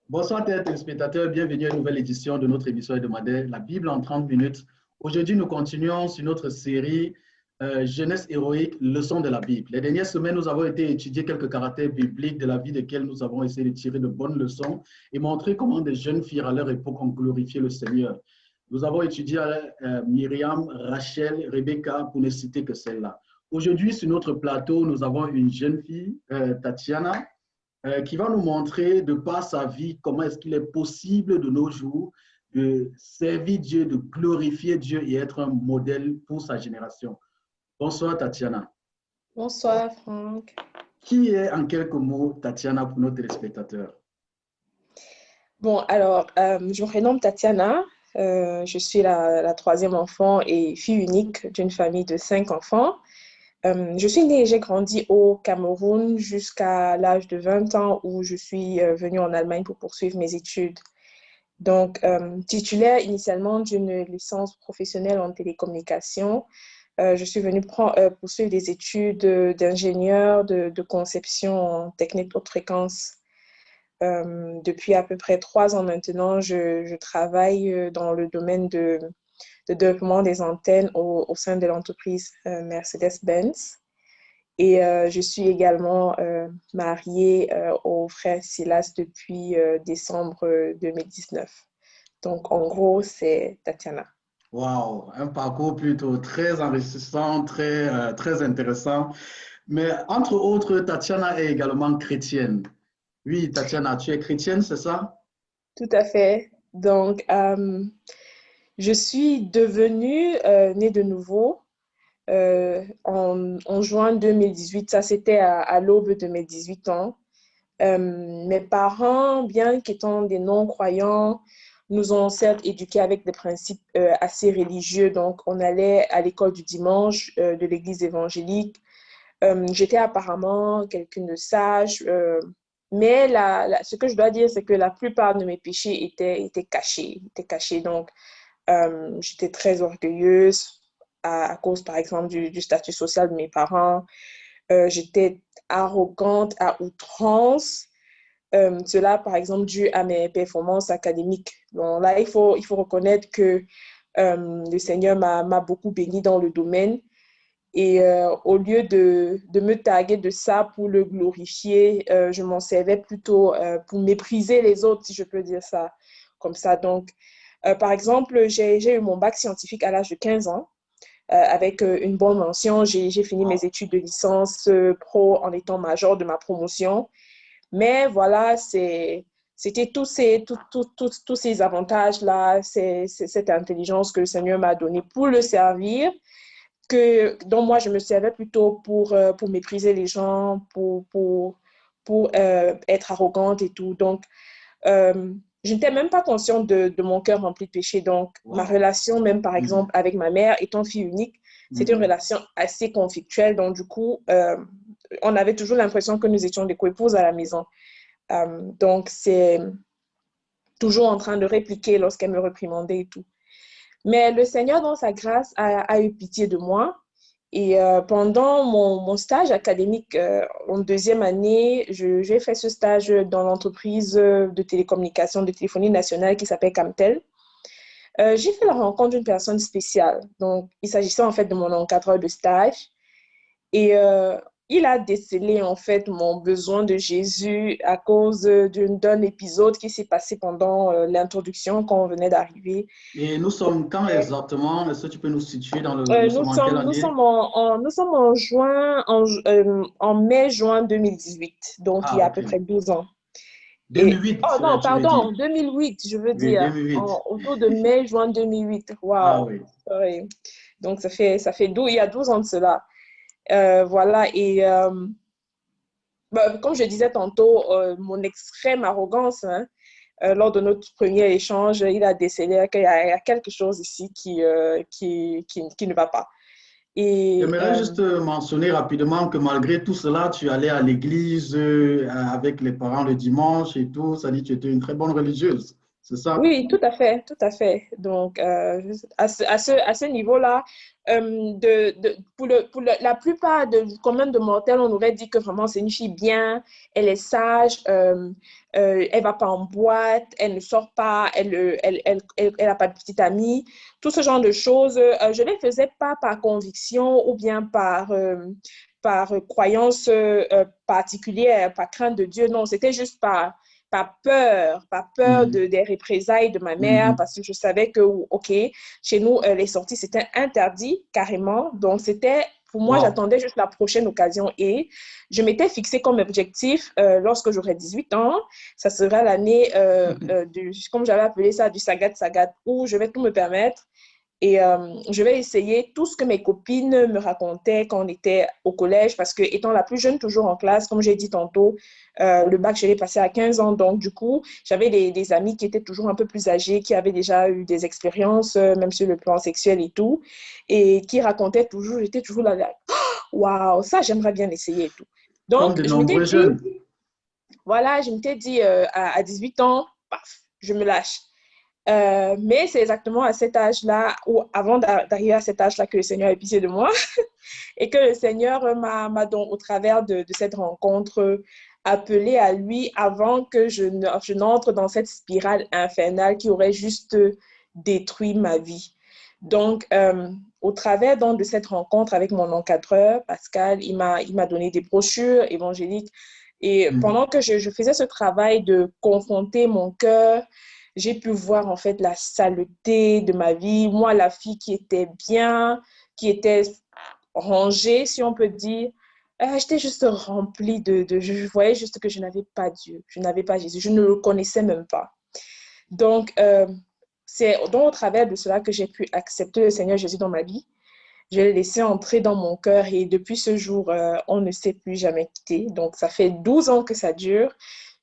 Bonsoir, téléspectateurs. Bienvenue à une nouvelle édition de notre émission hebdomadaire, La Bible en 30 minutes. Aujourd'hui, nous continuons sur notre série Jeunesse héroïque, leçon de la Bible. Les dernières semaines, nous avons été étudier quelques caractères bibliques de la vie desquels nous avons essayé de tirer de bonnes leçons et montrer comment des jeunes filles à leur époque ont glorifié le Seigneur. Nous avons étudié Myriam, Rachel, Rebecca, pour ne citer que celle-là. Aujourd'hui, sur notre plateau, nous avons une jeune fille, Tatiana, qui va nous montrer de par sa vie comment est-ce qu'il est possible de nos jours de servir Dieu, de glorifier Dieu et être un modèle pour sa génération. Bonsoir Tatiana. Bonsoir Franck. Qui est en quelques mots Tatiana pour nos téléspectateurs? Bon, alors, je me prénomme Tatiana. Je suis la troisième enfant et fille unique d'une famille de 5 enfants. Je suis née et j'ai grandi au Cameroun jusqu'à l'âge de 20 ans où je suis venue en Allemagne pour poursuivre mes études. Donc, titulaire initialement d'une licence professionnelle en télécommunications, je suis venue poursuivre des études d'ingénieur de conception en technique haute fréquence. Depuis à peu près 3 ans maintenant, je travaille dans le domaine de développement des antennes au sein de l'entreprise Mercedes-Benz. Et je suis également mariée au frère Silas depuis décembre 2019. Donc, en gros, c'est Tatiana. Wow, un parcours plutôt très enrichissant, très intéressant. Mais entre autres, Tatiana est également chrétienne. Oui, Tatiana, tu es chrétienne, c'est ça? Tout à fait. Donc, je suis devenue née de nouveau en juin 2018. Ça, c'était à l'aube de mes 18 ans. Mes parents, bien qu'étant des non-croyants, nous ont certes éduqués avec des principes assez religieux. Donc, on allait à l'école du dimanche de l'église évangélique. J'étais apparemment quelqu'un de sage. Mais ce que je dois dire, c'est que la plupart de mes péchés étaient cachés. Donc, j'étais très orgueilleuse à cause, par exemple, du statut social de mes parents. J'étais arrogante à outrance. Cela, par exemple, dû à mes performances académiques. Bon, là, il faut reconnaître que le Seigneur m'a beaucoup bénie dans le domaine. Et au lieu de me taguer de ça pour le glorifier, je m'en servais plutôt pour mépriser les autres, si je peux dire ça comme ça. Donc, par exemple, j'ai eu mon bac scientifique à l'âge de 15 ans. Avec une bonne mention, j'ai fini mes études de licence pro en étant major de ma promotion. Mais voilà, c'était tous ces avantages-là, cette intelligence que le Seigneur m'a donnée pour le servir, dont moi, je me servais plutôt pour mépriser les gens, pour être arrogante et tout. Donc, je n'étais même pas consciente de mon cœur rempli de péché. Donc, ma relation, même par exemple, avec ma mère, étant fille unique, c'était une relation assez conflictuelle. Donc, du coup, on avait toujours l'impression que nous étions des co-épouses à la maison. Donc, c'est toujours en train de répliquer lorsqu'elle me réprimandait et tout. Mais le Seigneur, dans sa grâce, a eu pitié de moi. Et pendant mon stage académique en 2e année, j'ai fait ce stage dans l'entreprise de télécommunications, de téléphonie nationale qui s'appelle Camtel. J'ai fait la rencontre d'une personne spéciale. Donc, il s'agissait en fait de mon encadreur de stage. Et il a décelé en fait mon besoin de Jésus à cause d'un épisode qui s'est passé pendant l'introduction quand on venait d'arriver. Et nous sommes quand exactement? Est-ce que tu peux nous situer dans le... Nous sommes en mai-juin 2018. Donc, il y a à peu près 12 ans. 2008, oh non, tu veux pardon, dire. 2008, je veux Oui, dire. 2008. Autour de mai-juin 2008. Wow. Ah oui. Oui. Donc, il y a 12 ans de cela. Voilà, et comme je disais tantôt, mon extrême arrogance, hein, lors de notre premier échange, il a décelé qu'il y a quelque chose ici qui ne va pas. J'aimerais juste mentionner rapidement que malgré tout cela, tu allais à l'église avec les parents le dimanche et tout, ça dit que tu étais une très bonne religieuse. c'est ça? Oui, tout à fait, tout à fait. Donc, à ce niveau-là, la plupart quand même de mortels, on aurait dit que vraiment c'est une fille bien, elle est sage, elle va pas en boîte, elle ne sort pas, elle a pas de petite amie, tout ce genre de choses. Je ne les faisais pas par conviction ou bien par croyance particulière, par crainte de Dieu. Non, c'était juste par peur Mhm. des représailles de ma mère, Mhm. parce que je savais que, OK, chez nous, les sorties, c'était interdit carrément. Donc, pour moi, Wow. j'attendais juste la prochaine occasion et je m'étais fixé comme objectif, lorsque j'aurai 18 ans, ça sera l'année, comme j'avais appelé ça, du Sagat Sagat, où je vais tout me permettre et je vais essayer tout ce que mes copines me racontaient quand on était au collège, parce que étant la plus jeune toujours en classe, comme j'ai dit tantôt, le bac, je l'ai passé à 15 ans. Donc, du coup, j'avais des amis qui étaient toujours un peu plus âgés, qui avaient déjà eu des expériences, même sur le plan sexuel et tout, et qui racontaient toujours, j'étais toujours là, waouh, ça, j'aimerais bien essayer et tout. Comme Donc, de je m'étais nombreux dit, jeunes. voilà, je m'étais dit à 18 ans, paf, je me lâche. Mais c'est exactement à cet âge-là, ou avant d'arriver à cet âge-là, que le Seigneur est pitié de moi et que le Seigneur m'a donc, au travers de cette rencontre, appelé à lui avant que je n'entre dans cette spirale infernale qui aurait juste détruit ma vie. Donc, au travers donc, de cette rencontre avec mon encadreur, Pascal, il m'a donné des brochures évangéliques. Et Mhm. pendant que je faisais ce travail de confronter mon cœur, j'ai pu voir en fait la saleté de ma vie. Moi, la fille qui était bien, qui était rangée, si on peut dire, j'étais juste remplie je voyais juste que je n'avais pas Dieu, je n'avais pas Jésus, je ne le connaissais même pas. Donc, c'est donc au travers de cela que j'ai pu accepter le Seigneur Jésus dans ma vie. Je l'ai laissé entrer dans mon cœur et depuis ce jour, on ne s'est plus jamais quitté. Donc, ça fait 12 ans que ça dure.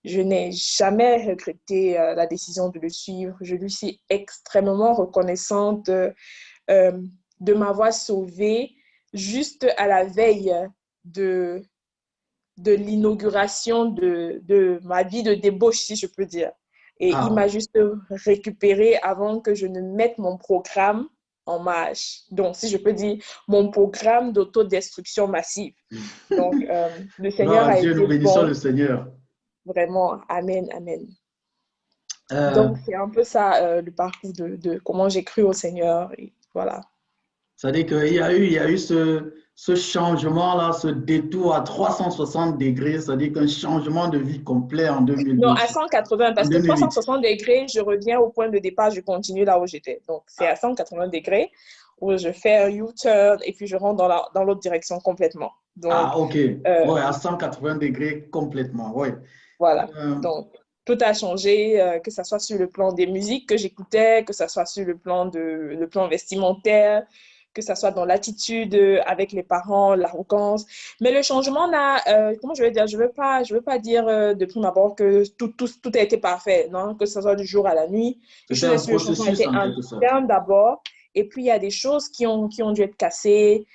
Je n'ai jamais regretté la décision de le suivre. Je lui suis extrêmement reconnaissante euh, de m'avoir sauvée juste à la veille de, de l'inauguration de ma vie de débauche, si je peux dire. Et il Ah, m'a juste récupéré avant que je ne mette mon programme en marche. Donc, si je peux dire, mon programme d'autodestruction massive. Donc, le gloire Seigneur à a Dieu, nous été bénissons le bon, Seigneur. vraiment. Amen, amen. Euh, Donc, c'est un peu ça, le parcours de comment j'ai cru au Seigneur. Et voilà. C'est-à-dire qu'il y a eu ce changement-là, ce détour à 360 degrés, c'est-à-dire qu'un changement de vie complet en Non, à 2012, 180, en parce que 2008. 360 degrés, je reviens au point de départ, je continue là où j'étais. Donc, c'est à 180 degrés où je fais un U-turn et puis je rentre dans l'autre direction complètement. Donc, Ah, ok. euh, Ouais, à 180 degrés complètement. Ouais. voilà. Euh, Donc, tout a changé, que ce soit sur le plan des musiques que j'écoutais, que ce soit sur le plan vestimentaire, que ce soit dans l'attitude avec les parents, l'arrogance. Mais le changement n'a, comment je vais dire, je veux pas dire de prime abord que tout a été parfait, non? Que ce soit du jour à la nuit. Je C'était suis un sûre que le changement a processus été en quelque sorte. interne d'abord. Et puis, il y a des choses qui ont dû être cassées.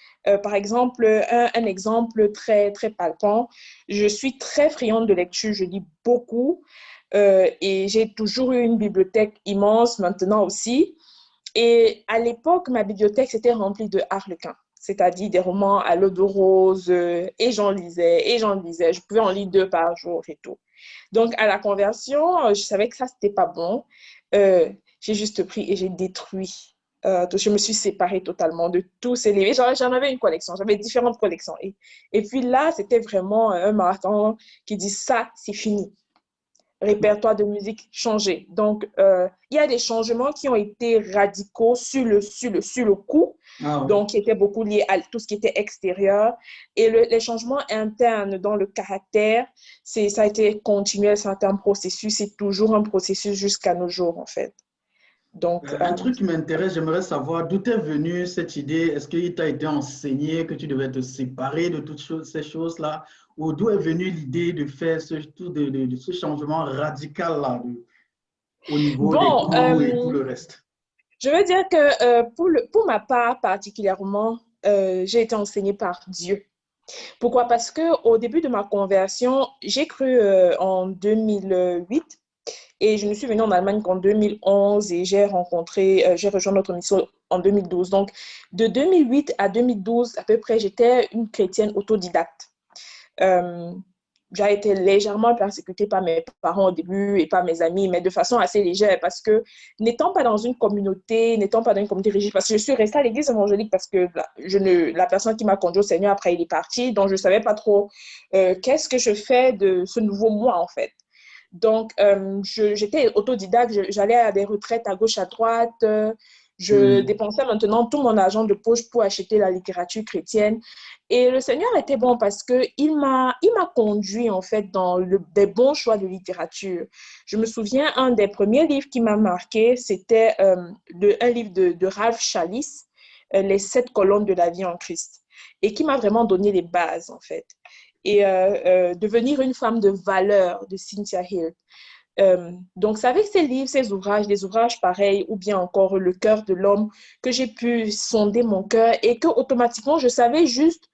Par exemple, un exemple très, très palpant. Je suis très friande de lecture, je lis beaucoup et j'ai toujours eu une bibliothèque immense maintenant aussi. Et à l'époque, ma bibliothèque s'était remplie de harlequins, c'est-à-dire des romans à l'eau de rose et j'en lisais et j'en lisais. Je pouvais en lire 2 par jour et tout. Donc, à la conversion, je savais que ça, c'était pas bon. Euh, j'ai juste pris et j'ai détruit. Je me suis séparée totalement de tous ces livres. J'en avais une collection, j'avais différentes collections. Et puis là, c'était vraiment un marathon qui dit ça, c'est fini. Répertoire de musique changé. Donc, il y a des changements qui ont été radicaux sur le coup, Ah, ouais. donc qui étaient beaucoup liés à tout ce qui était extérieur. Et les changements internes dans le caractère, ça a été continuel, c'est un processus, c'est toujours un processus jusqu'à nos jours, en fait. Donc, Un truc qui m'intéresse, j'aimerais savoir d'où est venue cette idée. Est-ce qu'il t'a été enseigné que tu devais te séparer de ces choses-là? Ou d'où est venue l'idée de faire de ce changement radical-là au niveau des bon, goûts et tout le reste? je veux dire que pour ma part particulièrement, j'ai été enseignée par Dieu. Pourquoi? Parce que au début de ma conversion, j'ai cru en 2008 Et je ne suis venue en Allemagne qu'en 2011 et j'ai rejoint notre mission en 2012. Donc, de 2008 à 2012, à peu près, j'étais une chrétienne autodidacte. Euh, j'ai été légèrement persécutée par mes parents au début et par mes amis, mais de façon assez légère parce que n'étant pas dans une communauté, n'étant pas dans une communauté rigide, parce que je suis restée à l'église évangélique parce que la personne qui m'a conduite au Seigneur, après, il est parti, donc je ne savais pas trop qu'est-ce que je fais de ce nouveau moi, en fait. Donc, j'étais autodidacte, j'allais à des retraites à gauche, à droite. Je Oui. dépensais maintenant tout mon argent de poche pour acheter la littérature chrétienne. Et le Seigneur était bon parce qu'il m'a conduit, en fait, dans des bons choix de littérature. Je me souviens, un des premiers livres qui m'a marqué, c'était un livre de Ralph Challis, Les 7 colonnes de la vie en Christ, et qui m'a vraiment donné les bases, en fait. Et Devenir une femme de valeur de Cynthia Hill. Donc, c'est avec ces livres, ces ouvrages, des ouvrages pareils, ou bien encore Le cœur de l'homme, que j'ai pu sonder mon cœur et que automatiquement, je savais juste,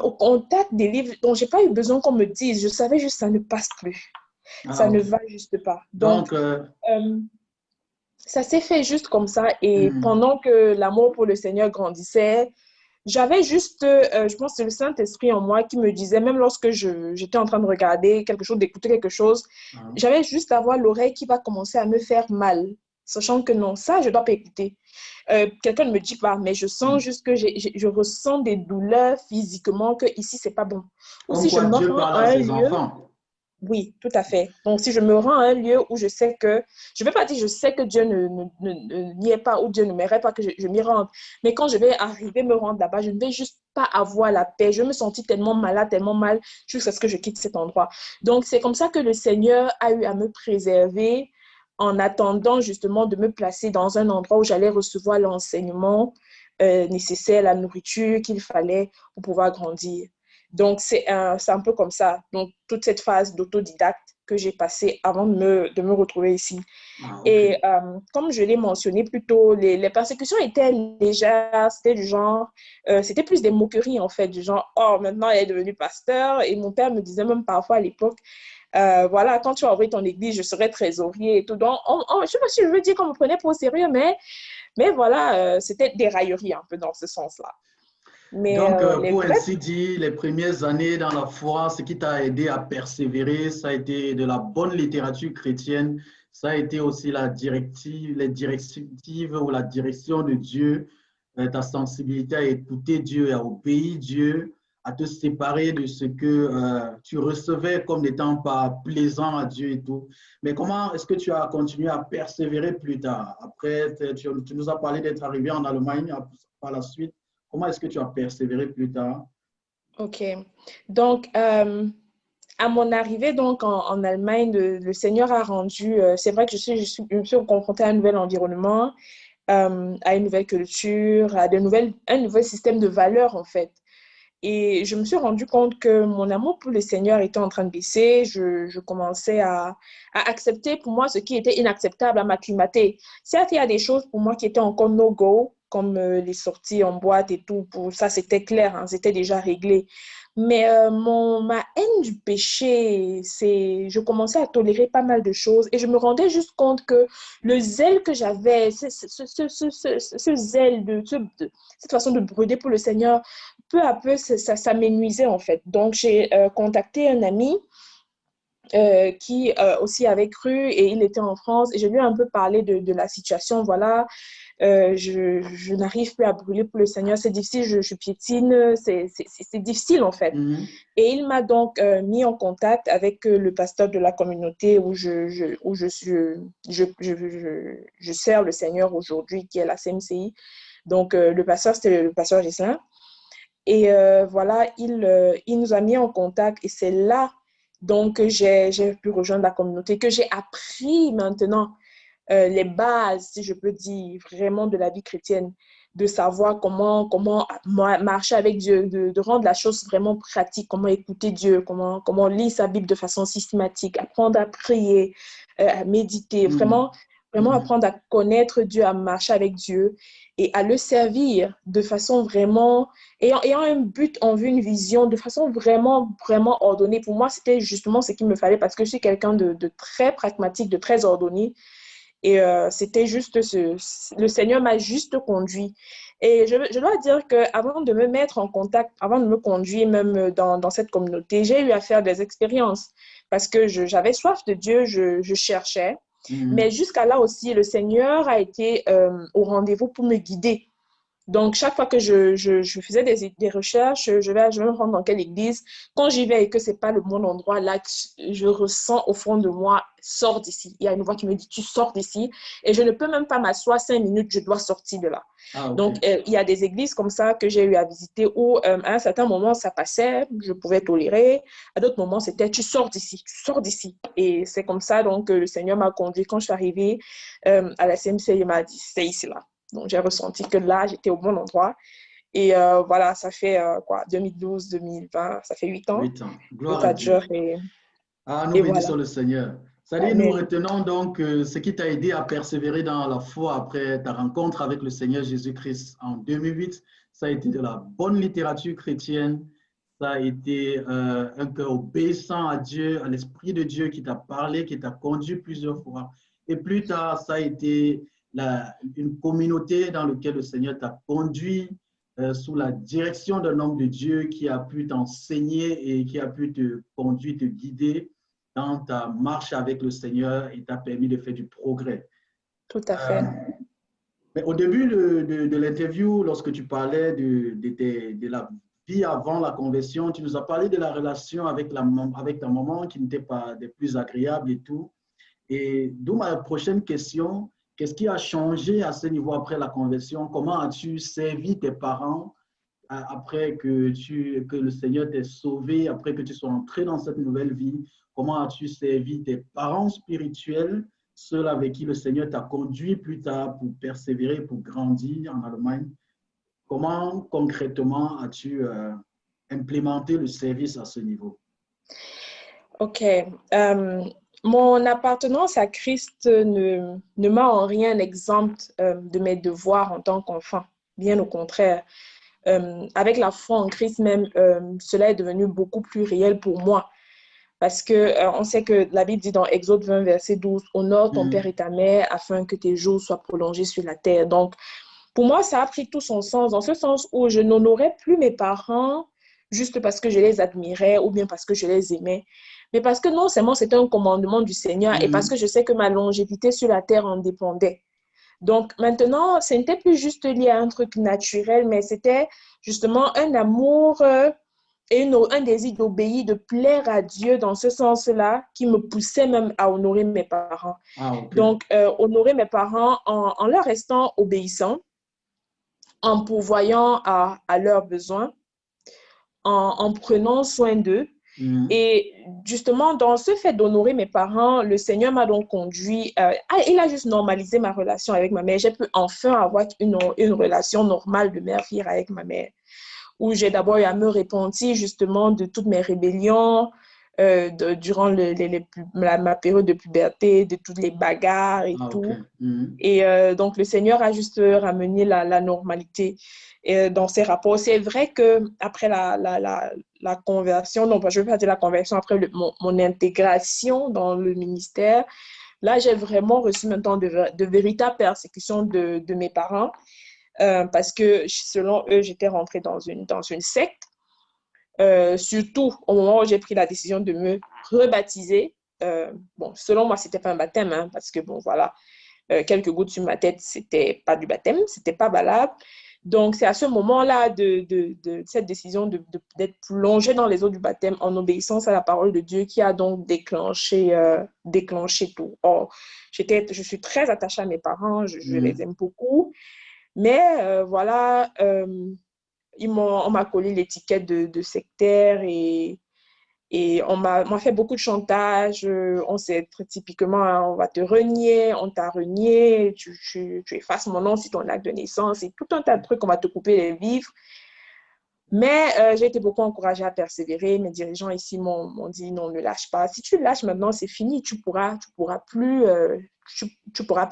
au contact des livres dont je n'ai pas eu besoin qu'on me dise, je savais juste ça ne passe plus. Ah, Ça ne ok. va juste pas. Donc, Donc, euh, ça s'est fait juste comme ça. Et hmm, pendant que l'amour pour le Seigneur grandissait, j'avais juste, je pense, que c'est le Saint-Esprit en moi qui me disait, même lorsque j'étais en train de regarder quelque chose, d'écouter quelque chose, ah, j'avais juste à avoir l'oreille qui va commencer à me faire mal, sachant que non, ça, je ne dois pas écouter. Quelqu'un ne me dit pas, mais je sens hmm. juste que je ressens des douleurs physiquement, que ici, c'est pas bon. Ou Comme si je quoi me Dieu rends parle à à un ses lieu, enfants. oui, tout à fait. Donc, si je me rends à un lieu où je sais que, je ne vais pas dire je sais que Dieu n'y est pas ou Dieu ne m'aimerait pas que je m'y rende, mais quand je vais arriver me rendre là-bas, je ne vais juste pas avoir la paix. Je me sentis tellement malade, tellement mal, jusqu'à ce que je quitte cet endroit. Donc, c'est comme ça que le Seigneur a eu à me préserver en attendant justement de me placer dans un endroit où j'allais recevoir l'enseignement nécessaire, la nourriture qu'il fallait pour pouvoir grandir. Donc, c'est un peu comme ça. Donc, toute cette phase d'autodidacte que j'ai passée avant de me retrouver ici. Ah, ok. Et comme je l'ai mentionné plus tôt, les persécutions étaient légères, c'était du genre, c'était plus des moqueries en fait, du genre, oh, maintenant elle est devenue pasteur. Et mon père me disait même parfois à l'époque, voilà, quand tu vas ouvrir ton église, je serai trésorier et tout. Donc, je ne sais pas si je veux dire qu'on me prenait pour au sérieux, mais voilà, c'était des railleries un peu dans ce sens-là. Mais Donc, les pour vrais. ainsi dire, les premières années dans la foi, ce qui t'a aidé à persévérer, ça a été de la bonne littérature chrétienne, ça a été aussi les directives ou la direction de Dieu, ta sensibilité à écouter Dieu, à obéir Dieu, à te séparer de ce que tu recevais comme n'étant pas plaisant à Dieu et tout. Mais comment est-ce que tu as continué à persévérer plus tard? Après, tu nous as parlé d'être arrivé en Allemagne par la suite. Comment est-ce que tu as persévéré plus tard? OK. Donc, à mon arrivée donc en Allemagne, le Seigneur a rendu, c'est vrai que je me suis confrontée à un nouvel environnement, à une nouvelle culture, un nouvel système de valeurs en fait. Et je me suis rendu compte que mon amour pour le Seigneur était en train de baisser. Je commençais à accepter pour moi ce qui était inacceptable, à m'acclimater. Certes, il y a des choses pour moi qui étaient encore no-go, comme les sorties en boîte et tout. Pour ça, c'était clair, hein, c'était déjà réglé. Mais ma haine du péché, je commençais à tolérer pas mal de choses et je me rendais juste compte que le zèle que j'avais, ce zèle, cette façon de brûler pour le Seigneur, peu à peu, ça m'énuisait en fait. Donc, j'ai contacté un ami qui aussi avait cru et il était en France et je lui ai un peu parlé de la situation. Voilà, je n'arrive plus à brûler pour le Seigneur, c'est difficile, je piétine, c'est difficile en fait. Mhm. Et il m'a donc mis en contact avec le pasteur de la communauté où je sers le Seigneur aujourd'hui, qui est la CMCI. Donc, le pasteur, c'était le pasteur Gislain. Et voilà, il nous a mis en contact et c'est là donc que j'ai pu rejoindre la communauté, que j'ai appris maintenant les bases, si je peux dire, vraiment de la vie chrétienne, de savoir comment marcher avec Dieu, de rendre la chose vraiment pratique, comment écouter Dieu, comment lire sa Bible de façon systématique, apprendre à prier, à méditer, Mhm. vraiment, Vraiment apprendre à connaître Dieu, à marcher avec Dieu et à le servir de façon vraiment, ayant un but en vue, une vision, de façon vraiment, vraiment ordonnée. Pour moi, c'était justement ce qu'il me fallait parce que je suis quelqu'un de très pragmatique, de très ordonné. Et c'était juste le Seigneur m'a juste conduit. Et je dois dire qu'avant de me mettre en contact, avant de me conduire même dans cette communauté, j'ai eu à faire des expériences parce que j'avais soif de Dieu, je cherchais. Mais jusqu'à là aussi, le Seigneur a été au rendez-vous pour me guider. Donc, chaque fois que je faisais des recherches, je vais me rendre dans quelle église. Quand j'y vais et que ce n'est pas le bon endroit, là, je ressens au fond de moi, sors d'ici. Il y a une voix qui me dit, tu sors d'ici. Et je ne peux même pas m'asseoir 5 minutes, je dois sortir de là. Ah, ok. Donc, il y a des églises comme ça que j'ai eu à visiter où, à un certain moment, ça passait, je pouvais tolérer. À d'autres moments, c'était, tu sors d'ici, tu sors d'ici. Et c'est comme ça donc, que le Seigneur m'a conduit. Quand je suis arrivée à la CMC, il m'a dit, c'est ici, là. Donc, j'ai ressenti que là, j'étais au bon endroit. Et voilà, ça fait quoi, 2012, 2020, ça fait 8 ans 8 ans. que Gloire à ça dure. Dieu. Ah, nous Et voilà. bénissons le Seigneur. C'est-à-dire, nous Amen. retenons donc ce qui t'a aidé à persévérer dans la foi après ta rencontre avec le Seigneur Jésus-Christ en 2008. Ça a été de la bonne littérature chrétienne. Ça a été un cœur obéissant à Dieu, à l'Esprit de Dieu qui t'a parlé, qui t'a conduit plusieurs fois. Et plus tard, ça a été une communauté dans laquelle le Seigneur t'a conduit sous la direction d'un homme de Dieu qui a pu t'enseigner et qui a pu te conduire, te guider dans ta marche avec le Seigneur et t'a permis de faire du progrès. Tout à Euh, fait. mais au début de l'interview, lorsque tu parlais de la vie avant la conversion, tu nous as parlé de la relation avec ta maman qui n'était pas des plus agréables et tout. Et d'où ma prochaine question, qu'est-ce qui a changé à ce niveau après la conversion? Comment as-tu servi tes parents après que le Seigneur t'ait sauvé, après que tu sois entré dans cette nouvelle vie? Comment as-tu servi tes parents spirituels, ceux avec qui le Seigneur t'a conduit plus tard pour persévérer, pour grandir en Allemagne? Comment concrètement as-tu implémenté le service à ce niveau? OK. Mon appartenance à Christ ne m'a en rien exempte de mes devoirs en tant qu'enfant. Bien au contraire. Avec la foi en Christ même, cela est devenu beaucoup plus réel pour moi. Parce que on sait que la Bible dit dans Exode 20, verset 12, honore ton père et ta mère afin que tes jours soient prolongés sur la terre. Donc, pour moi, ça a pris tout son sens, dans ce sens où je n'honorais plus mes parents juste parce que je les admirais ou bien parce que je les aimais, mais parce que non seulement c'était un commandement du Seigneur et parce que je sais que ma longévité sur la terre en dépendait. Donc maintenant, ce n'était plus juste lié à un truc naturel, mais c'était justement un amour et un désir d'obéir, de plaire à Dieu dans ce sens-là qui me poussait même à honorer mes parents. Ah, ok. Donc, honorer mes parents en leur restant obéissant, en pourvoyant à leurs besoins, en prenant soin d'eux. Et justement, dans ce fait d'honorer mes parents, le Seigneur m'a donc conduit, il a juste normalisé ma relation avec ma mère. J'ai pu enfin avoir une relation normale de mère-fille avec ma mère, où j'ai d'abord eu à me repentir justement de toutes mes rébellions durant ma période de puberté, de toutes les bagarres et Ah, ok. tout. Et donc, le Seigneur a juste ramené la normalité dans ses rapports. C'est vrai qu'après la conversion, non, je ne veux pas dire la conversion, après mon intégration dans le ministère, là, j'ai vraiment reçu maintenant de véritables persécutions de mes parents parce que, selon eux, j'étais rentrée dans une secte. Surtout au moment où j'ai pris la décision de me rebaptiser. Bon, selon moi, ce n'était pas un baptême, hein, parce que, bon, voilà, quelques gouttes sur ma tête, c'était pas du baptême, c'était pas valable. Donc, c'est à ce moment-là de cette décision d'être plongée dans les eaux du baptême en obéissance à la parole de Dieu qui a donc déclenché tout. Or, je suis très attachée à mes parents, je les aime beaucoup, mais voilà, on m'a collé l'étiquette de sectaire et on m'a fait beaucoup de chantage. On sait typiquement, hein, on va te renier, on t'a renié, tu effaces mon nom sur ton acte de naissance et tout un tas de trucs, on va te couper les vivres. Mais j'ai été beaucoup encouragée à persévérer. Mes dirigeants ici m'ont dit non, ne lâche pas. Si tu lâches maintenant, c'est fini. Tu pourras plus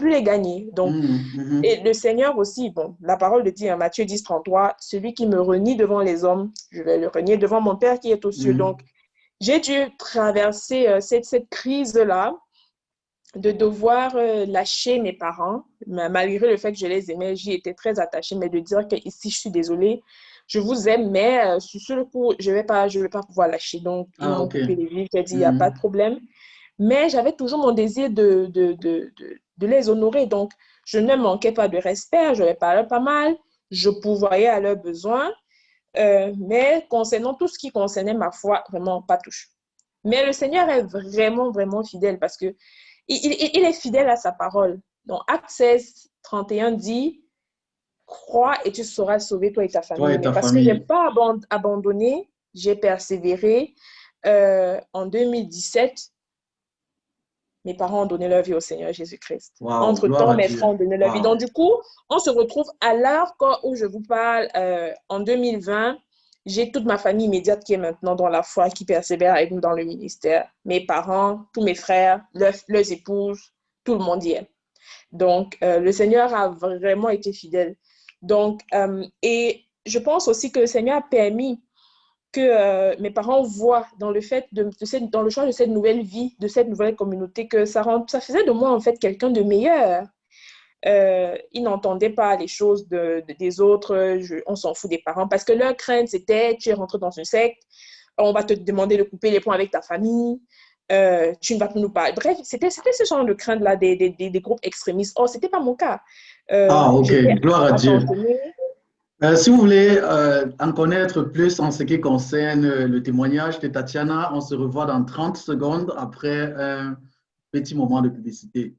les gagner. Donc, et le Seigneur aussi, bon, la parole de dit en Matthieu 10, 33, celui qui me renie devant les hommes, je vais le renier devant mon Père qui est aux cieux. Donc, j'ai dû traverser cette crise-là de devoir lâcher mes parents, malgré le fait que je les aimais, j'y étais très attachée, mais de dire que ici, je suis désolée, je vous aime, mais sur le coup, je vais pas pouvoir lâcher. Donc, ils m'ont coupé les vivres, j'ai dit, il n'y a pas de problème. Mais j'avais toujours mon désir de les honorer. Donc, je ne manquais pas de respect, je leur parlais pas mal, je pourvoyais à leurs besoins, mais concernant tout ce qui concernait ma foi, vraiment pas touche. Mais le Seigneur est vraiment, vraiment fidèle parce que il est fidèle à sa parole. Donc, Acte 16, 31 dit, crois et tu seras sauvé, toi et ta famille. Toi et ta parce que je n'ai famille. pas abandonné, j'ai persévéré. En 2017, mes parents ont donné leur vie au Seigneur Jésus-Christ. Wow, gloire Entre-temps, à mes frères Dieu. ont donné leur vie. Wow. Donc, du coup, on se retrouve à l'heure où je vous parle, en 2020. J'ai toute ma famille immédiate qui est maintenant dans la foi, qui persévère avec nous dans le ministère. Mes parents, tous mes frères, leurs épouses, tout le monde y est. Donc, le Seigneur a vraiment été fidèle. Donc, et je pense aussi que le Seigneur a permis que mes parents voient dans le fait dans le choix de cette nouvelle vie, de cette nouvelle communauté, que ça faisait de moi en fait quelqu'un de meilleur. Ils n'entendaient pas les choses des autres, on s'en fout des parents, parce que leur crainte c'était, tu es rentré dans une secte, on va te demander de couper les ponts avec ta famille, tu ne vas plus nous parler. Bref, c'était ce genre de crainte-là des groupes extrémistes. Or, ce n'était pas mon cas. Ok, J'étais gloire à Dieu. attentionnée. Si vous voulez en connaître plus en ce qui concerne le témoignage de Tatiana, on se revoit dans 30 secondes après un petit moment de publicité.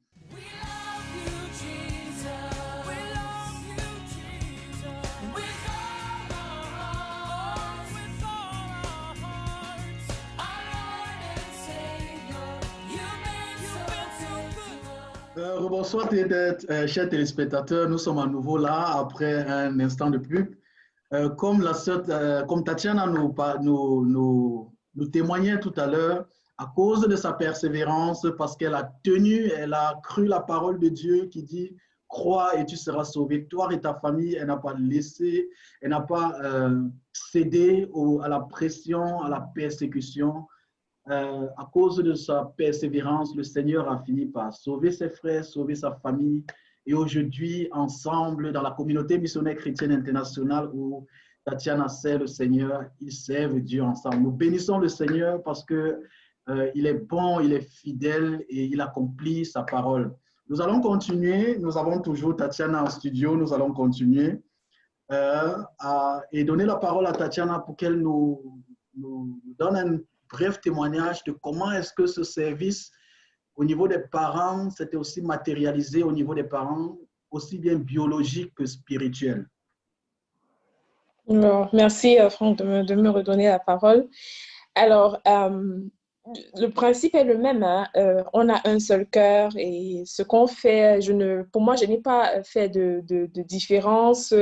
Bonsoir, chers téléspectateurs. Nous sommes à nouveau là après un instant de pub. Comme Tatiana nous témoignait tout à l'heure, à cause de sa persévérance, parce qu'elle a tenu, elle a cru la parole de Dieu qui dit crois et tu seras sauvé, toi et ta famille. Elle n'a pas laissé, elle n'a pas cédé à la pression, à la persécution. À cause de sa persévérance, le Seigneur a fini par sauver ses frères, sauver sa famille. Et aujourd'hui, ensemble, dans la communauté missionnaire chrétienne internationale où Tatiana sert le Seigneur, ils servent Dieu ensemble. Nous bénissons le Seigneur parce que il est bon, il est fidèle et il accomplit sa parole. Nous allons continuer. Nous avons toujours Tatiana en studio. Nous allons continuer et donner la parole à Tatiana pour qu'elle nous donne un bref témoignage de comment est-ce que ce service au niveau des parents s'était aussi matérialisé au niveau des parents, aussi bien biologique que spirituel. Alors, merci Franck de me redonner la parole. Alors, le principe est le même, hein. On a un seul cœur et ce qu'on fait, pour moi, je n'ai pas fait de différence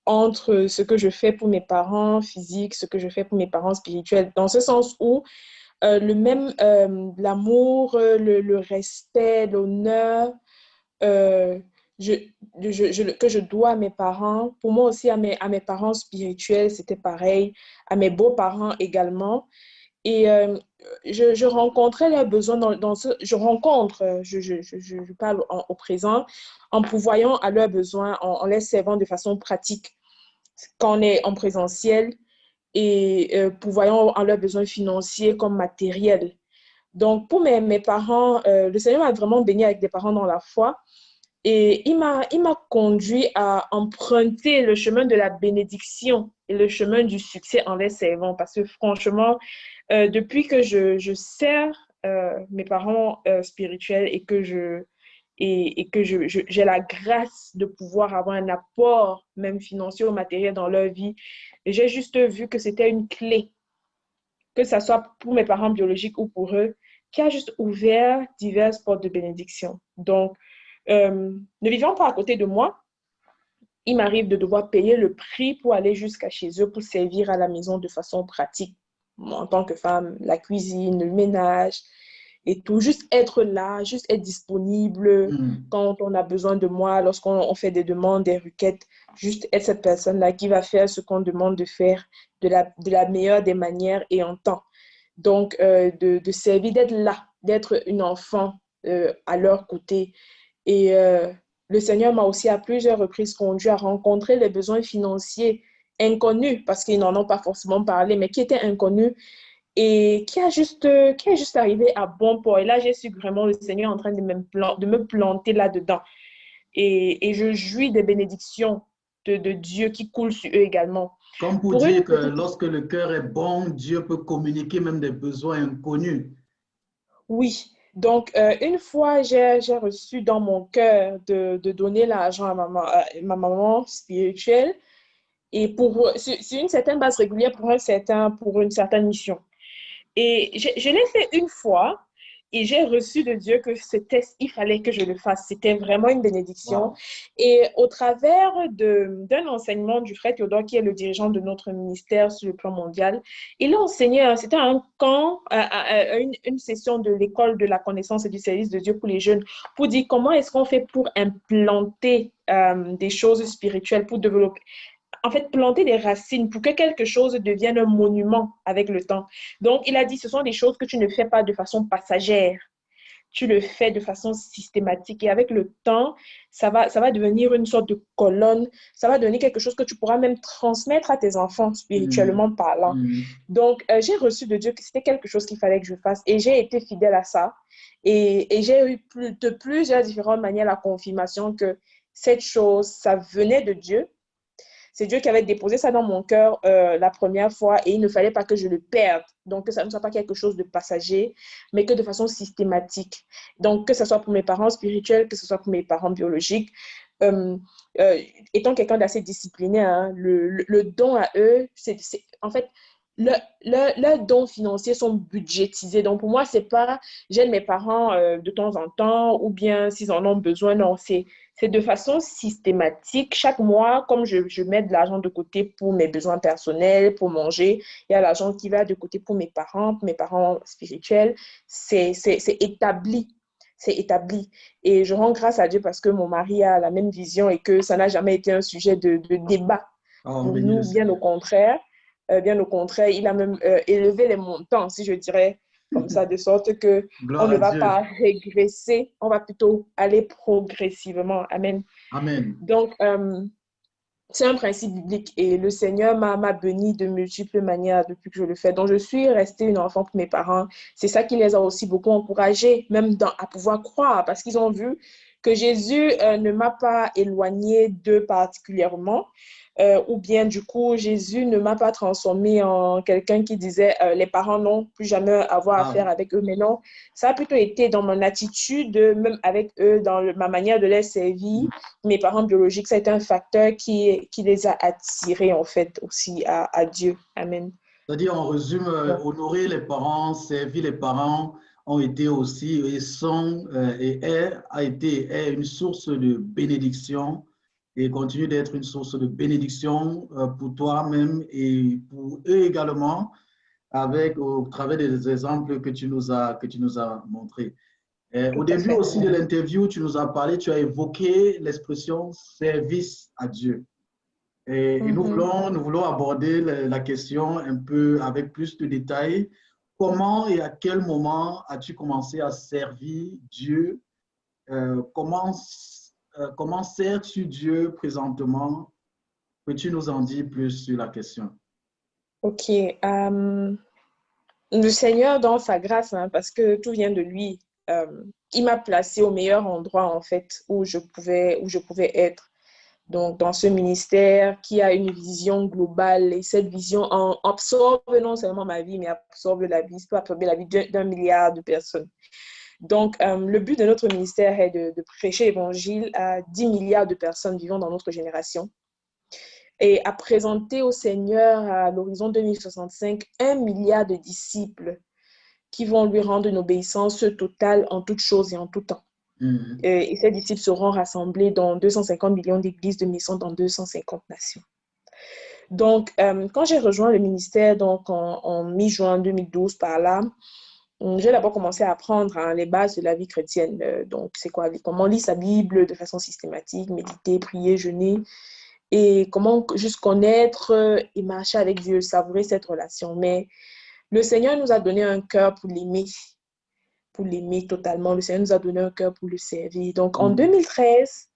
entre ce que je fais pour mes parents physiques, ce que je fais pour mes parents spirituels, dans ce sens où le même l'amour, le respect, l'honneur euh, que je dois à mes parents, pour moi aussi à mes parents spirituels, c'était pareil, à mes beaux-parents également. Et je rencontrais leurs besoins je rencontre, je parle au présent, en pourvoyant à leurs besoins, en les servant de façon pratique quand on est en présentiel et pourvoyant à leurs besoins financiers comme matériels. Donc, pour mes parents, le Seigneur m'a vraiment béni avec des parents dans la foi et il m'a conduit à emprunter le chemin de la bénédiction et le chemin du succès en les servant parce que franchement, depuis que je sers mes parents spirituels et que j'ai la grâce de pouvoir avoir un apport, même financier ou matériel dans leur vie, j'ai juste vu que c'était une clé, que ce soit pour mes parents biologiques ou pour eux, qui a juste ouvert diverses portes de bénédiction. Donc, ne vivant pas à côté de moi, il m'arrive de devoir payer le prix pour aller jusqu'à chez eux, pour servir à la maison de façon pratique. Moi, en tant que femme, la cuisine, le ménage et tout, juste être là, juste être disponible Mhm. quand on a besoin de moi, lorsqu'on fait des demandes, des requêtes, juste être cette personne-là qui va faire ce qu'on demande de faire de la meilleure des manières et en temps. Donc, de servir, d'être là, d'être une enfant à leur côté. Et le Seigneur m'a aussi à plusieurs reprises conduit à rencontrer les besoins financiers inconnus, parce qu'ils n'en ont pas forcément parlé, mais qui étaient inconnus et qui a juste arrivé à bon port. Et là, j'ai su que vraiment le Seigneur est en train de me planter là-dedans. Et je jouis des bénédictions de Dieu qui coulent sur eux également. Comme pour Pour dire une que petite... lorsque le cœur est bon, Dieu peut communiquer même des besoins inconnus. Oui. Donc, une fois, j'ai reçu dans mon cœur de donner l'argent à ma maman spirituelle et sur une certaine base régulière pour une certaine mission. Et je l'ai fait une fois et j'ai reçu de Dieu que il fallait que je le fasse. C'était vraiment une bénédiction. Wow. Et au travers d'un enseignement du frère Théodore, qui est le dirigeant de notre ministère sur le plan mondial, il a enseigné, c'était un camp, une session de l'école de la connaissance et du service de Dieu pour les jeunes, pour dire comment est-ce qu'on fait pour implanter des choses spirituelles, pour développer en fait, planter des racines pour que quelque chose devienne un monument avec le temps. Donc, il a dit, ce sont des choses que tu ne fais pas de façon passagère. Tu le fais de façon systématique. Et avec le temps, ça va devenir une sorte de colonne. Ça va devenir quelque chose que tu pourras même transmettre à tes enfants, Mhm. spirituellement parlant. Mhm. Donc, j'ai reçu de Dieu que c'était quelque chose qu'il fallait que je fasse. Et j'ai été fidèle à ça. Et j'ai eu de plusieurs différentes manières la confirmation que cette chose, ça venait de Dieu. C'est Dieu qui avait déposé ça dans mon cœur la première fois et il ne fallait pas que je le perde. Donc, que ça ne soit pas quelque chose de passager, mais que de façon systématique. Donc, que ce soit pour mes parents spirituels, que ce soit pour mes parents biologiques. Euh, euh, Étant quelqu'un d'assez discipliné, hein, le don à eux, en fait, leurs dons financiers sont budgétisés. Donc, pour moi, c'est pas j'aide mes parents de temps en temps ou bien s'ils en ont besoin. Non, c'est de façon systématique. Chaque mois, comme je mets de l'argent de côté pour mes besoins personnels, pour manger, il y a l'argent qui va de côté pour mes parents spirituels. C'est établi. C'est établi. Et je rends grâce à Dieu parce que mon mari a la même vision et que ça n'a jamais été un sujet de débat Oh, on pour bénit le nous, bien au Seigneur. contraire. Bien au contraire, il a même élevé les montants, si je dirais comme ça, de sorte que on Gloire ne à va pas Dieu. régresser, on va plutôt aller progressivement. Amen. Amen. Donc, c'est un principe biblique et le Seigneur m'a béni de multiples manières depuis que je le fais. Donc, je suis restée une enfant pour mes parents. C'est ça qui les a aussi beaucoup encouragés, même à pouvoir croire, parce qu'ils ont vu que Jésus ne m'a pas éloignée d'eux particulièrement. Ou bien, du coup, Jésus ne m'a pas transformée en quelqu'un qui disait les parents n'ont plus jamais avoir affaire Ah, avec eux. Mais non, ça a plutôt été dans mon attitude, même avec eux, dans ma manière de les servir. Mes parents biologiques, c'est un facteur qui les a attirés, en fait, aussi à Dieu. Amen. c'est-à-dire, en résumé, Donc, honorer les parents, servir les parents ont été aussi et sont a été est une source de bénédiction et continue d'être une source de bénédiction pour toi-même et pour eux également, avec au travers des exemples que tu nous as montrés. Au tout à début fait. aussi de l'interview, tu nous as parlé, tu as évoqué l'expression service à Dieu. Et Mhm. nous voulons aborder la question un peu avec plus de détails. Comment et à quel moment as-tu commencé à servir Dieu? Comment sers-tu Dieu présentement? Peux-tu nous en dire plus sur la question? OK. Le Seigneur, dans sa grâce, hein, parce que tout vient de lui, il m'a placé au meilleur endroit, en fait, où je pouvais être. Donc, dans ce ministère qui a une vision globale et cette vision absorbe non seulement ma vie, mais absorbe la vie, peut absorber la vie d'un milliard de personnes. Donc, le but de notre ministère est de prêcher l'évangile à 10 milliards de personnes vivant dans notre génération et à présenter au Seigneur à l'horizon 2065 un milliard de disciples qui vont lui rendre une obéissance totale en toutes choses et en tout temps. Mhm. Et ces disciples seront rassemblés dans 250 millions d'églises de maisons dans 250 nations. Donc, quand j'ai rejoint le ministère donc en mi-juin 2012 par là, j'ai d'abord commencé à apprendre les bases de la vie chrétienne. Donc, c'est quoi? Comment lire sa Bible de façon systématique, méditer, prier, jeûner, et comment juste connaître et marcher avec Dieu, savourer cette relation. Mais le Seigneur nous a donné un cœur pour l'aimer totalement. Le Seigneur nous a donné un cœur pour le servir. Donc, en Mhm. 2013,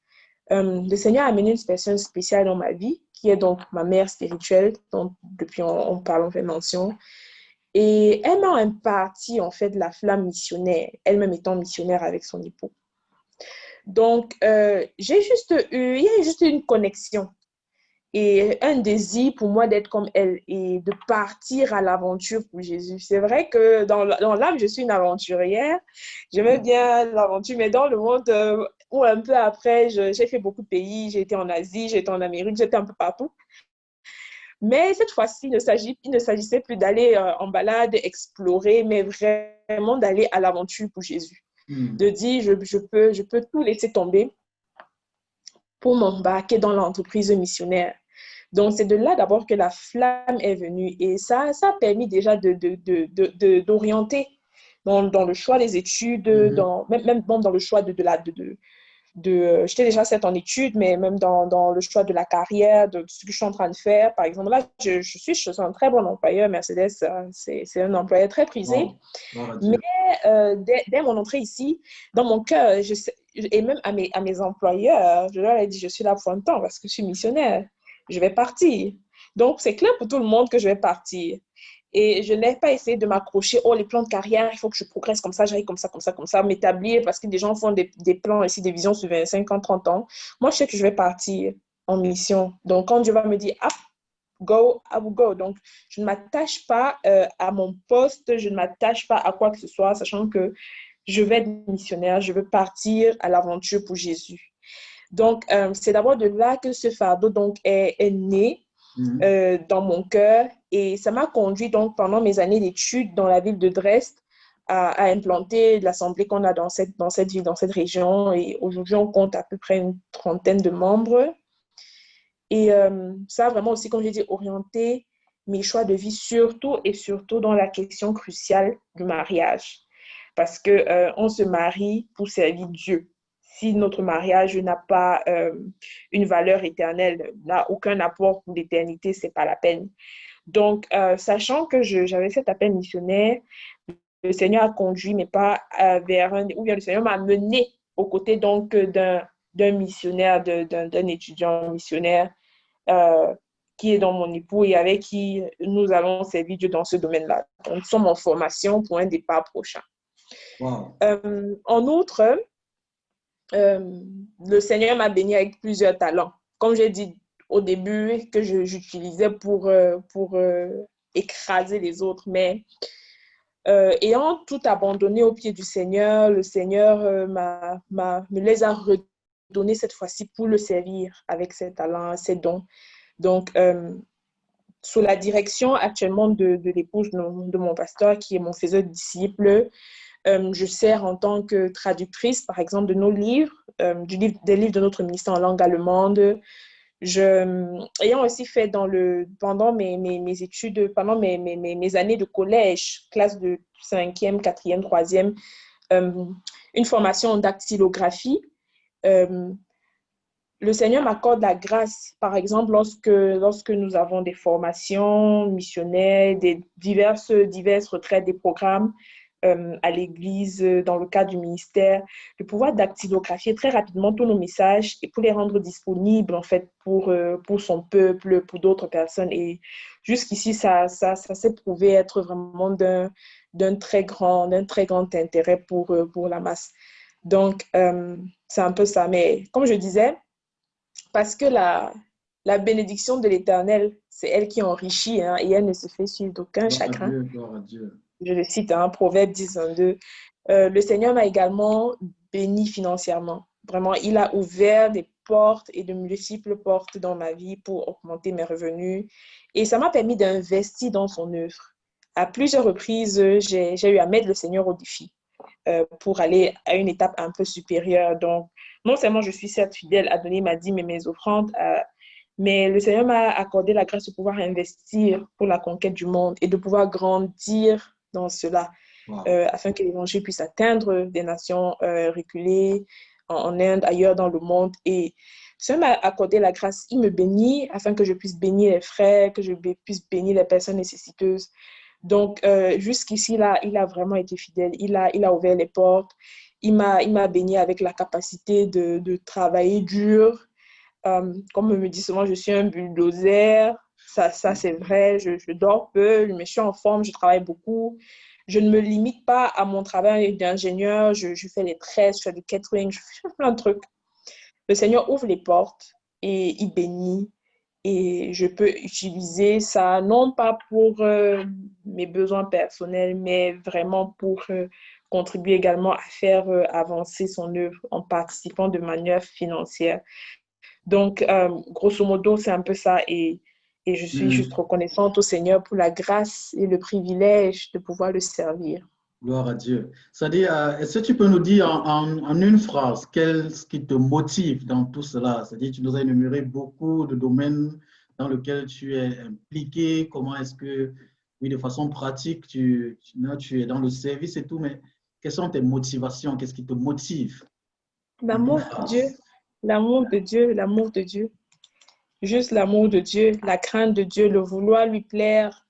le Seigneur a amené une personne spéciale dans ma vie, qui est donc ma mère spirituelle, dont depuis on parle, on fait mention. Et elle m'a imparti en fait la flamme missionnaire, elle-même étant missionnaire avec son époux. Donc, il y a juste une connexion et un désir pour moi d'être comme elle et de partir à l'aventure pour Jésus. C'est vrai que dans l'âme, je suis une aventurière. J'aimais bien l'aventure, mais dans le monde où un peu après, j'ai fait beaucoup de pays. J'ai été en Asie, j'ai été en Amérique, j'étais un peu partout. Mais cette fois-ci, il ne s'agissait plus d'aller en balade, explorer, mais vraiment d'aller à l'aventure pour Jésus. Mhm. De dire, je peux tout laisser tomber pour m'embarquer dans l'entreprise missionnaire. Donc, c'est de là d'abord que la flamme est venue et ça a permis déjà d'orienter dans le choix des études, Mhm. même dans le choix j'étais déjà certes en études, mais même dans le choix de la carrière, de ce que je suis en train de faire. Par exemple, là, je suis un très bon employeur. Mercedes, c'est un employeur très prisé. Wow. Gloire à Mais Dieu. dès mon entrée ici, dans mon cœur, et même à mes employeurs, je leur ai dit, je suis là pour un temps parce que je suis missionnaire. Je vais partir. Donc, c'est clair pour tout le monde que je vais partir. Et je n'ai pas essayé de m'accrocher, oh, les plans de carrière, il faut que je progresse comme ça, j'arrive comme ça, comme ça, comme ça, m'établir parce que des gens font des plans ici, des visions sur 25 ans, 30 ans. Moi, je sais que je vais partir en mission. Donc, quand Dieu va me dire, ah, go, I will go. Donc, je ne m'attache pas à mon poste, je ne m'attache pas à quoi que ce soit, sachant que je vais être missionnaire, je veux partir à l'aventure pour Jésus. Donc, c'est d'abord de là que ce fardeau donc, est né Mhm. dans mon cœur et ça m'a conduit donc pendant mes années d'études dans la ville de Dresde à implanter l'assemblée qu'on a dans cette ville, dans cette région. Et aujourd'hui, on compte à peu près une trentaine de membres. Et ça a vraiment aussi, comme j'ai dit, orienté mes choix de vie, surtout et surtout dans la question cruciale du mariage. Parce que on se marie pour servir Dieu. Si notre mariage n'a pas une valeur éternelle, n'a aucun apport pour l'éternité, c'est pas la peine. Donc, sachant que j'avais cet appel missionnaire, le Seigneur a conduit mes pas vers ou bien le Seigneur m'a mené aux côtés donc d'un missionnaire, d'un étudiant missionnaire euh, qui est dans mon époux et avec qui nous allons servir Dieu dans ce domaine-là. Donc, nous sommes en formation pour un départ prochain. Wow. En outre, le Seigneur m'a béni avec plusieurs talents. Comme j'ai dit au début, que j'utilisais pour écraser les autres, mais ayant tout abandonné au pied du Seigneur, le Seigneur me les a redonnés cette fois-ci pour le servir avec ses talents, ses dons. Donc, sous la direction actuellement de l'épouse de mon pasteur, qui est mon faiseur de disciples, je sers en tant que traductrice, par exemple, de nos livres, des livres de notre ministère en langue allemande. Ayant aussi fait pendant mes études, pendant mes années de collège, classe de 5e, 4e, 3e, une formation en dactylographie. Euh, le Seigneur m'accorde la grâce, par exemple, lorsque nous avons des formations missionnaires, des diverses retraites, des programmes à l'Église, dans le cadre du ministère, de pouvoir dactylographier très rapidement tous nos messages et pour les rendre disponibles, en fait, pour son peuple, pour d'autres personnes. Et jusqu'ici, ça s'est prouvé être vraiment d'un très grand intérêt pour la masse. Donc, c'est un peu ça. Mais comme je disais, parce que la bénédiction de l'Éternel, c'est elle qui enrichit hein, et elle ne se fait suivre d'aucun Gloire à chagrin. Dieu, gloire à Dieu. Je le cite, hein, Proverbe 10, 22. Le Seigneur m'a également béni financièrement. Vraiment, il a ouvert des portes et de multiples portes dans ma vie pour augmenter mes revenus. Et ça m'a permis d'investir dans son œuvre. À plusieurs reprises, j'ai eu à mettre le Seigneur au défi. pour aller à une étape un peu supérieure. Donc, non seulement je suis certes fidèle à donner ma dîme et mes offrandes, mais le Seigneur m'a accordé la grâce de pouvoir investir pour la conquête du monde et de pouvoir grandir dans cela, Wow. afin que l'Évangile puisse atteindre des nations reculées en Inde, ailleurs dans le monde. Et le Seigneur m'a accordé la grâce, il me bénit afin que je puisse bénir les frères, que je puisse bénir les personnes nécessiteuses. Donc, jusqu'ici, là, il a vraiment été fidèle. Il a ouvert les portes. Il m'a béni avec la capacité de travailler dur. Comme on me dit souvent, je suis un bulldozer. Ça c'est vrai. Je dors peu, mais je suis en forme, je travaille beaucoup. Je ne me limite pas à mon travail d'ingénieur. Je fais les tresses, je fais du catering, je fais plein de trucs. Le Seigneur ouvre les portes et il bénit. Et je peux utiliser ça, non pas pour mes besoins personnels, mais vraiment pour contribuer également à faire avancer son œuvre en participant de manière financière. Donc, grosso modo, c'est un peu ça. Et je suis juste Hmm. reconnaissante au Seigneur pour la grâce et le privilège de pouvoir le servir. Gloire à Dieu. C'est-à-dire, est-ce que tu peux nous dire en une phrase qu'est-ce qui te motive dans tout cela? C'est-à-dire, tu nous as énuméré beaucoup de domaines dans lesquels tu es impliqué. Comment est-ce que, oui, de façon pratique, tu es dans le service et tout, mais quelles sont tes motivations? Qu'est-ce qui te motive en une L'amour de Dieu, phrase? l'amour de Dieu, l'amour de Dieu. Juste l'amour de Dieu, la crainte de Dieu, le vouloir lui plaire,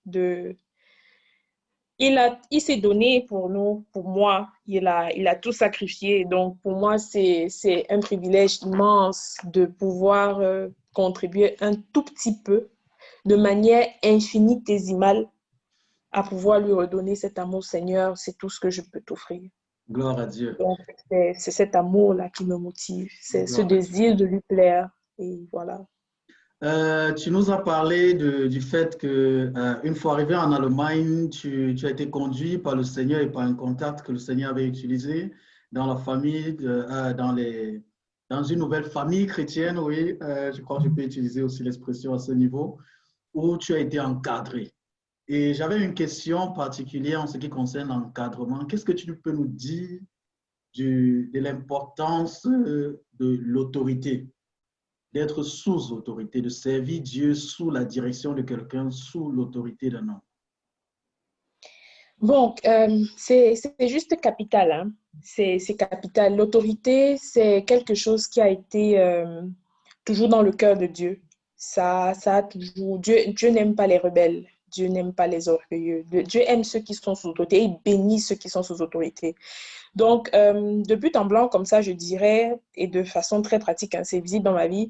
il s'est donné pour nous, pour moi. Il a tout sacrifié. Donc, pour moi, c'est un privilège immense de pouvoir contribuer un tout petit peu, de manière infinitésimale, à pouvoir lui redonner cet amour, Seigneur. C'est tout ce que je peux t'offrir. Gloire à Dieu. Donc, c'est cet amour-là qui me motive. C'est ce Gloire à Dieu. désir de lui plaire. Et voilà. Tu nous as parlé du fait que une fois arrivé en Allemagne, tu as été conduit par le Seigneur et par un contact que le Seigneur avait utilisé dans la famille, dans une nouvelle famille chrétienne, oui, je crois que je peux utiliser aussi l'expression à ce niveau, où tu as été encadré. Et j'avais une question particulière en ce qui concerne l'encadrement. Qu'est-ce que tu peux nous dire de l'importance de l'autorité? D'être sous autorité, de servir Dieu sous la direction de quelqu'un, sous l'autorité d'un homme. Donc, c'est juste capital, hein. C'est capital. L'autorité, c'est quelque chose qui a été toujours dans le cœur de Dieu. Ça a toujours... Dieu n'aime pas les rebelles. Dieu n'aime pas les orgueilleux. Dieu aime ceux qui sont sous autorité. Il bénit ceux qui sont sous autorité. Donc, de but en blanc, comme ça, je dirais, et de façon très pratique, hein, c'est visible dans ma vie,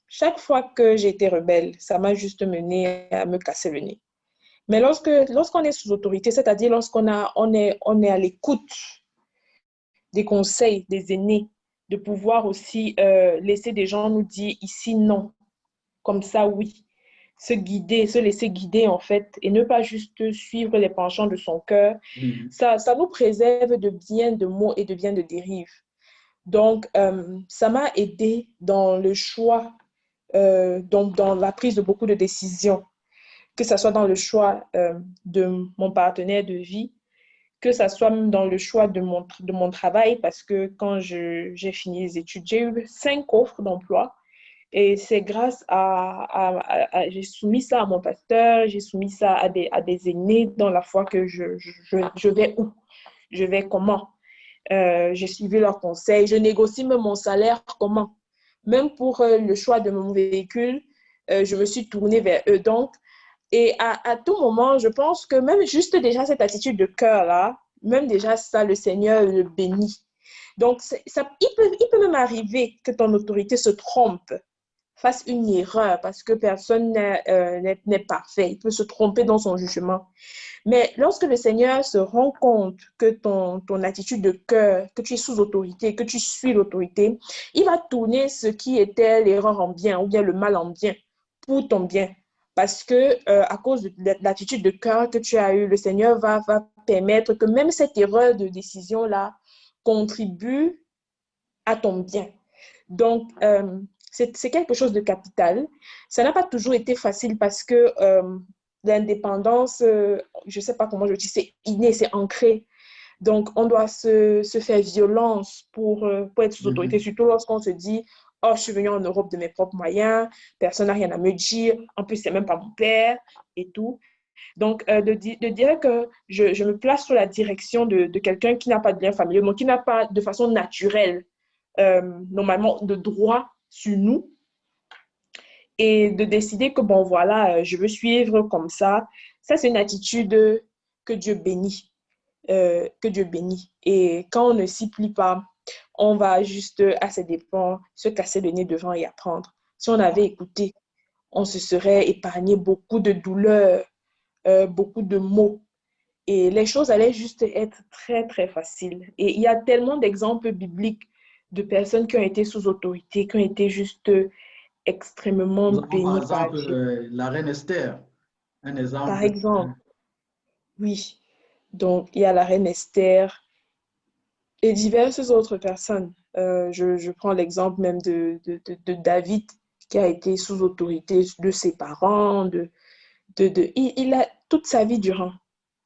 chaque fois que j'ai été rebelle, ça m'a juste mené à me casser le nez. Mais lorsqu'on est sous autorité, c'est-à-dire on est à l'écoute des conseils des aînés, de pouvoir aussi laisser des gens nous dire ici non, comme ça oui, se guider, se laisser guider en fait, et ne pas juste suivre les penchants de son cœur, Mhm. ça nous préserve de bien de maux et de bien de dérives. Donc, ça m'a aidé dans le choix, dans la prise de beaucoup de décisions, que ce soit dans le choix de mon partenaire de vie, que ce soit même dans le choix de mon travail, parce que quand j'ai fini les études, j'ai eu 5 offres d'emploi. Et c'est grâce j'ai soumis ça à mon pasteur, j'ai soumis ça à des aînés dans la foi que je vais où, je vais comment. J'ai suivi leurs conseils, je négocie même mon salaire comment. Même pour le choix de mon véhicule, je me suis tournée vers eux. Donc, et à tout moment, je pense que même juste déjà cette attitude de cœur-là, même déjà ça, le Seigneur le bénit. Donc, il peut même arriver que ton autorité se trompe, fasse une erreur, parce que personne n'est parfait. Il peut se tromper dans son jugement. Mais lorsque le Seigneur se rend compte que ton attitude de cœur, que tu es sous autorité, que tu suis l'autorité, il va tourner ce qui était l'erreur en bien ou bien le mal en bien pour ton bien. Parce que à cause de l'attitude de cœur que tu as eue, le Seigneur va permettre que même cette erreur de décision-là contribue à ton bien. Donc, c'est quelque chose de capital. Ça n'a pas toujours été facile parce que l'indépendance, je ne sais pas comment je dis, c'est inné, c'est ancré. Donc, on doit se faire violence pour être sous autorité, Mhm. surtout lorsqu'on se dit, oh, je suis venu en Europe de mes propres moyens, personne n'a rien à me dire, en plus, c'est même pas mon père et tout. Donc, de dire que je me place sous la direction de quelqu'un qui n'a pas de lien familial, donc qui n'a pas de façon naturelle, normalement, de droit sur nous, et de décider que, bon, voilà, je veux suivre comme ça, c'est une attitude que Dieu bénit, que Dieu bénit. Et quand on ne s'y plie pas, on va juste, à ses dépens, se casser le nez devant et apprendre. Si on avait écouté, on se serait épargné beaucoup de douleurs, beaucoup de maux. Et les choses allaient juste être très, très faciles. Et il y a tellement d'exemples bibliques de personnes qui ont été sous autorité, qui ont été juste extrêmement Nous avons par bénies par exemple Dieu. la reine Esther, un Par exemple. exemple, oui. Donc, il y a la reine Esther et diverses autres personnes. Je prends l'exemple même de David qui a été sous autorité de ses parents. Il a toute sa vie durant.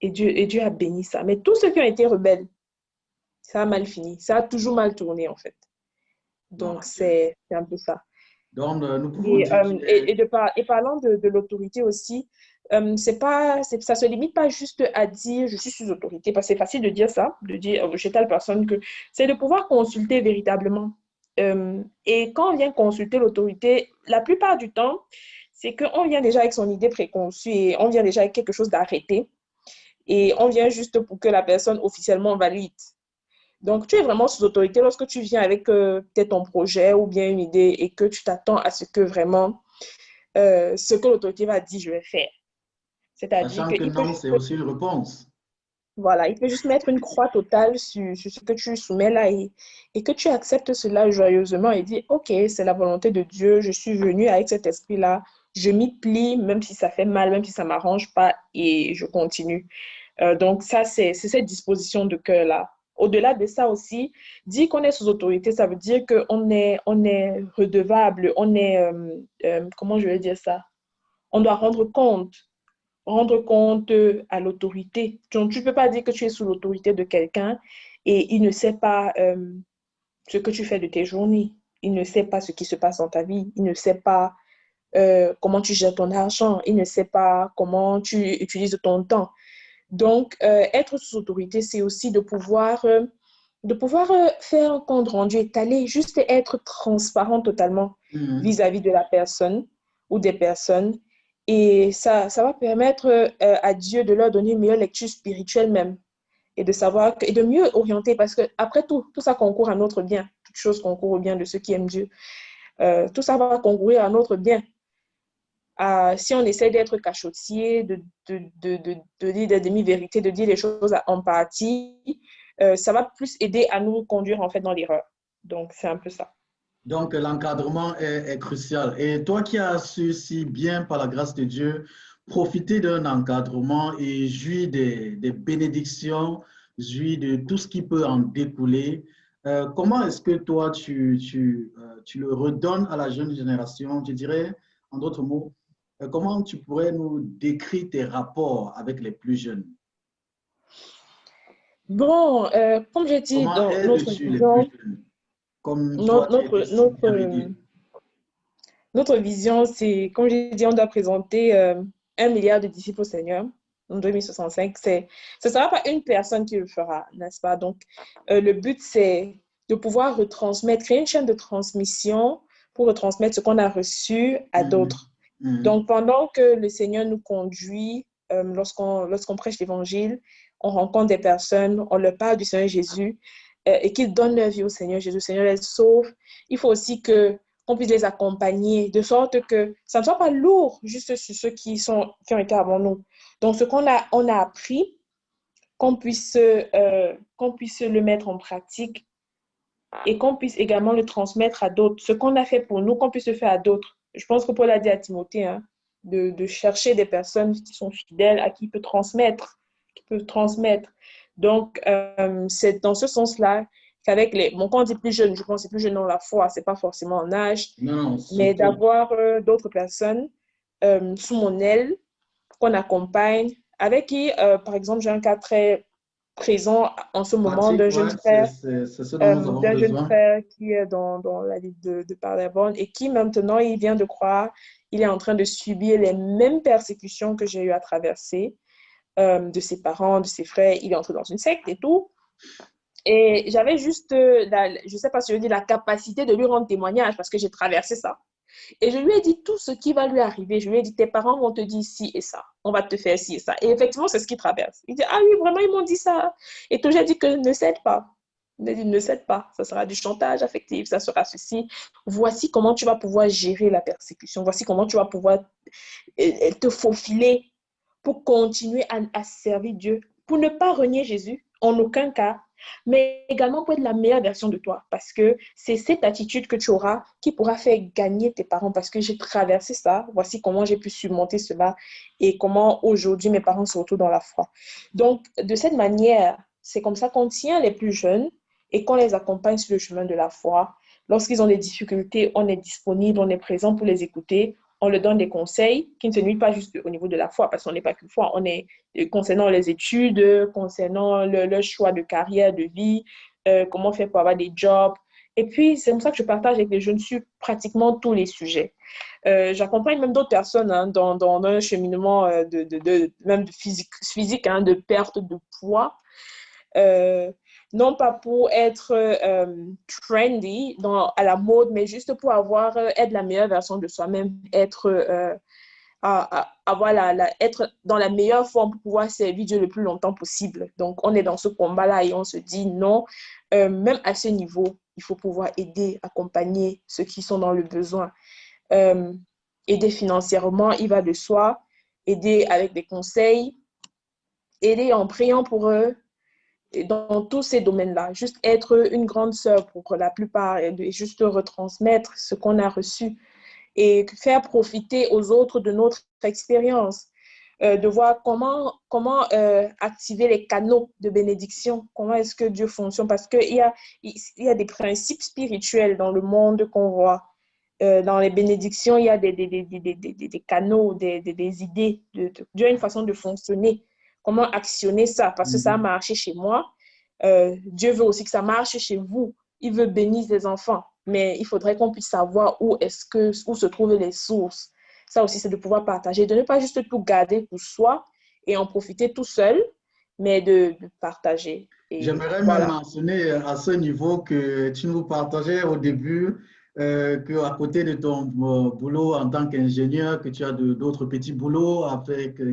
Et Dieu a béni ça. Mais tous ceux qui ont été rebelles, ça a mal fini. Ça a toujours mal tourné, en fait. Bon, Donc, Dieu. c'est un peu ça. Donc, nous pouvons dire qu'il est... Et parlant de l'autorité aussi, ça se limite pas juste à dire je suis sous autorité, parce que c'est facile de dire ça, de dire chez telle personne que c'est de pouvoir consulter véritablement. Et quand on vient consulter l'autorité, la plupart du temps, c'est qu'on vient déjà avec son idée préconçue et on vient déjà avec quelque chose d'arrêté et on vient juste pour que la personne officiellement valide. Donc, tu es vraiment sous autorité lorsque tu viens avec peut-être ton projet ou bien une idée et que tu t'attends à ce que vraiment, ce que l'autorité va dire, je vais faire. C'est-à-dire Sachant que qu'il peut non, juste, c'est aussi une réponse. voilà, il peut juste mettre une croix totale sur ce que tu soumets là et que tu acceptes cela joyeusement et dire, OK, c'est la volonté de Dieu, je suis venu avec cet esprit-là, je m'y plie, même si ça fait mal, même si ça ne m'arrange pas et je continue. Donc, ça, c'est cette disposition de cœur-là. Au-delà de ça aussi, dire qu'on est sous autorité, ça veut dire on est redevable, comment je vais dire ça? On doit rendre compte à l'autorité. Donc, tu ne peux pas dire que tu es sous l'autorité de quelqu'un et il ne sait pas ce que tu fais de tes journées. Il ne sait pas ce qui se passe dans ta vie. Il ne sait pas comment tu gères ton argent. Il ne sait pas comment tu utilises ton temps. Donc, être sous autorité, c'est aussi de pouvoir faire un compte rendu étalé, juste être transparent totalement Mhm. vis-à-vis de la personne ou des personnes. Et ça va permettre à Dieu de leur donner une meilleure lecture spirituelle même et de savoir et de mieux orienter parce que après tout ça concourt à notre bien. Toute chose concourt au bien de ceux qui aiment Dieu. Tout ça va concourir à notre bien si on essaie d'être cachotier, de dire des demi-vérités, de dire les choses en partie, ça va plus aider à nous conduire en fait dans l'erreur. Donc, c'est un peu ça. Donc, l'encadrement est crucial. Et toi qui as su si bien, par la grâce de Dieu, profiter d'un encadrement et jouir des bénédictions, jouir de tout ce qui peut en découler, comment est-ce que toi, tu le redonnes à la jeune génération? Je dirais, en d'autres mots, comment tu pourrais nous décrire tes rapports avec les plus jeunes? Bon, comme j'ai dit Comment dans aides-tu les plus jeunes? Comme toi, notre, tu as été notre, si bien notre, aidé. notre vision, c'est, comme j'ai dit, on doit présenter 1 milliard de disciples au Seigneur en 2065. Ce ne sera pas une personne qui le fera, n'est-ce pas? Donc, le but, c'est de pouvoir retransmettre, créer une chaîne de transmission pour retransmettre ce qu'on a reçu à Mhm. d'autres. Mhm. Donc, pendant que le Seigneur nous conduit, lorsqu'on prêche l'Évangile, on rencontre des personnes, on leur parle du Seigneur Jésus et qu'ils donnent leur vie au Seigneur Jésus, le Seigneur les sauve. Il faut aussi qu'on puisse les accompagner de sorte que ça ne soit pas lourd juste sur ceux qui ont été avant nous. Donc, ce on a appris, qu'on puisse le mettre en pratique et qu'on puisse également le transmettre à d'autres. Ce qu'on a fait pour nous, qu'on puisse le faire à d'autres. Je pense que Paul a dit à Timothée, hein, de chercher des personnes qui sont fidèles, à qui il peut transmettre, qui peuvent transmettre. Donc, c'est dans ce sens-là qu'avec bon, quand on dit plus jeune, je pense que c'est plus jeune dans la foi, c'est pas forcément en âge, Non, mais surtout. d'avoir d'autres personnes sous mon aile qu'on accompagne, avec qui, par exemple, j'ai un cas très présent en ce moment Pratique, ouais, c'est ce dont nous avons d'un jeune besoin. frère qui est dans la ville de Paderborn et qui maintenant, il vient de croire, il est en train de subir les mêmes persécutions que j'ai eu à traverser de ses parents, de ses frères. Il est entré dans une secte et tout. Et j'avais juste, je ne sais pas si je dis la capacité de lui rendre témoignage parce que j'ai traversé ça. Et je lui ai dit tout ce qui va lui arriver. Je lui ai dit, tes parents vont te dire ci et ça. On va te faire ci et ça. Et effectivement, c'est ce qui traverse. Il dit, ah oui, vraiment, ils m'ont dit ça. Et tout, j'ai dit que ne cède pas. Il a dit, ne cède pas. Ça sera du chantage affectif, ça sera ceci. Voici comment tu vas pouvoir gérer la persécution. Voici comment tu vas pouvoir te faufiler pour continuer à servir Dieu, pour ne pas renier Jésus en aucun cas, mais également pour être la meilleure version de toi, parce que c'est cette attitude que tu auras qui pourra faire gagner tes parents, parce que j'ai traversé ça, voici comment j'ai pu surmonter cela et comment aujourd'hui mes parents se retrouvent dans la foi. Donc, de cette manière, c'est comme ça qu'on tient les plus jeunes et qu'on les accompagne sur le chemin de la foi. Lorsqu'ils ont des difficultés, on est disponible, on est présent pour les écouter, on leur donne des conseils qui ne se nuisent pas juste au niveau de la foi, parce qu'on n'est pas qu'une foi, on est concernant les études, concernant le choix de carrière, de vie, comment faire pour avoir des jobs. Et puis, c'est comme ça que je partage avec les jeunes sur pratiquement tous les sujets. J'accompagne même d'autres personnes dans un cheminement même de physique de perte de poids. Euh, non pas pour être trendy à la mode, mais juste pour être la meilleure version de soi-même, avoir être dans la meilleure forme pour pouvoir servir Dieu le plus longtemps possible. Donc, on est dans ce combat-là et on se dit non, même à ce niveau, il faut pouvoir aider, accompagner ceux qui sont dans le besoin. Euh, Aider financièrement, il va de soi, aider avec des conseils, aider en priant pour eux, dans tous ces domaines-là. Juste être une grande sœur pour la plupart et juste retransmettre ce qu'on a reçu et faire profiter aux autres de notre expérience, de voir comment activer les canaux de bénédiction, comment est-ce que Dieu fonctionne, parce il y a des principes spirituels dans le monde qu'on voit. Dans les bénédictions, il y a des canaux, des idées. Dieu a une façon de fonctionner. Comment actionner ça? Parce que ça a marché chez moi. Dieu veut aussi que ça marche chez vous. Il veut bénir ses enfants. Mais il faudrait qu'on puisse savoir où se trouvent les sources. Ça aussi, c'est de pouvoir partager, de ne pas juste tout garder pour soi et en profiter tout seul, mais de partager. Et J'aimerais même voilà. mentionner à ce niveau que tu nous partageais au début qu'à côté de ton boulot en tant qu'ingénieur, que tu as d'autres petits boulots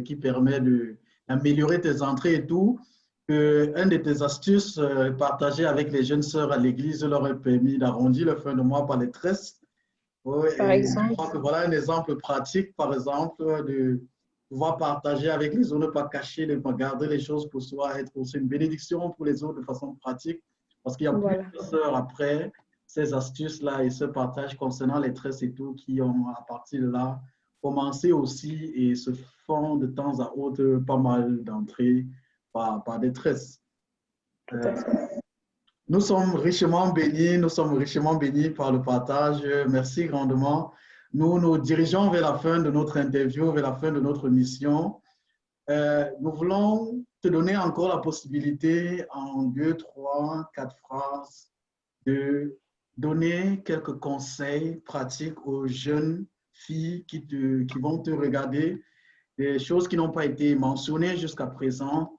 qui permettent d'améliorer tes entrées et tout, que une de tes astuces partagées avec les jeunes sœurs à l'église leur a permis d'arrondir le fin de mois par les tresses. Oui, Par et je exemple, crois que voilà un exemple pratique, par exemple, de pouvoir partager avec les autres, ne pas cacher, ne pas garder les choses pour soi, être aussi une bénédiction pour les autres de façon pratique. Parce qu'il y a voilà. plusieurs sœurs après ces astuces-là et ce partage concernant les tresses et tout qui ont, à partir de là, commencé aussi et se font de temps à autre pas mal d'entrées par des tresses. Tout à Euh, fait. nous sommes richement bénis par le partage. Merci grandement. Nous nous dirigeons vers la fin de notre interview, vers la fin de notre mission. Nous voulons te donner encore la possibilité en 2, 3, 4 phrases de donner quelques conseils pratiques aux jeunes filles qui vont te regarder, des choses qui n'ont pas été mentionnées jusqu'à présent,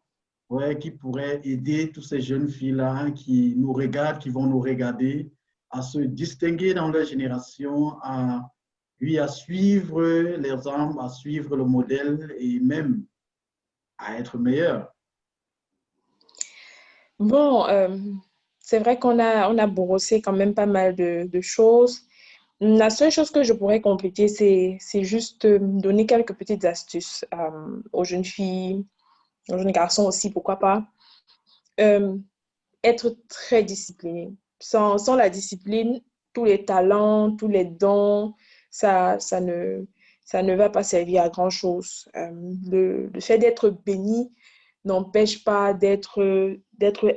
ouais, qui pourraient aider toutes ces jeunes filles-là qui nous regardent, qui vont nous regarder, à se distinguer dans leur génération, à suivre les armes, à suivre le modèle et même à être meilleurs. Bon, c'est vrai qu'on a brossé quand même pas mal de choses. La seule chose que je pourrais compléter, c'est juste donner quelques petites astuces aux jeunes filles, aux jeunes garçons aussi, pourquoi pas. Euh, Être très discipliné. Sans la discipline, tous les talents, tous les dons, ça ne va pas servir à grand-chose. Le fait d'être béni n'empêche pas d'être